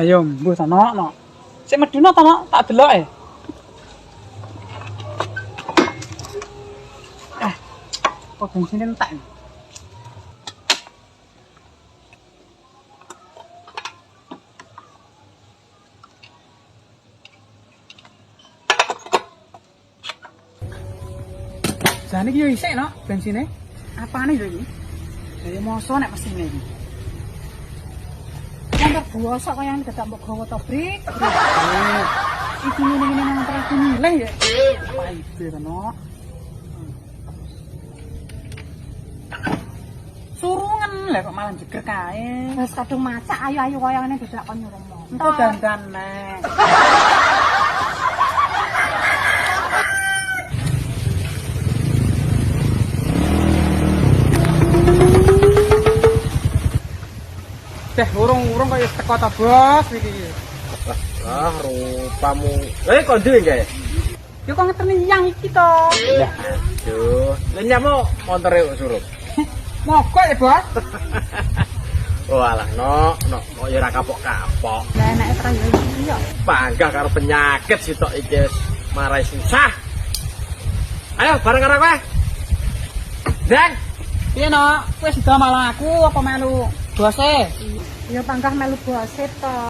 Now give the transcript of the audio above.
Lah yo mbuh to no. Sik meduna to no, tak deloke. Kok bensin entek. Jane iki yo isik no bensine. Apane yo iki? Dari moso nek mesine iki. Yang terbuasa kaya yang tidak mau gawa to brik. Iki ngene-ngene nang terus nilai ya. Paibe no. Surungan lah kok malah jeger kae. Wis kadung masak ayu-ayu kaya ngene dadak kon nyurungno. Engko dandan nek. Teh urung-urung kaya teko ta bos iki. Ah, rupamu. Kok duwe gae? Yo kok ngeteni yang iki to. Ya, aduh. Lenyamu montore kok surup. Mogok ya, Bos. Walah, no, ya ora kapok-kapok. Lah enake terang yo iya. Panggah karo penyakit sitok iki marai susah. Ayo bareng karo kowe. Dang, Piye no? Kowe sida malah aku apa melu bose? Ya panggah melu bose to.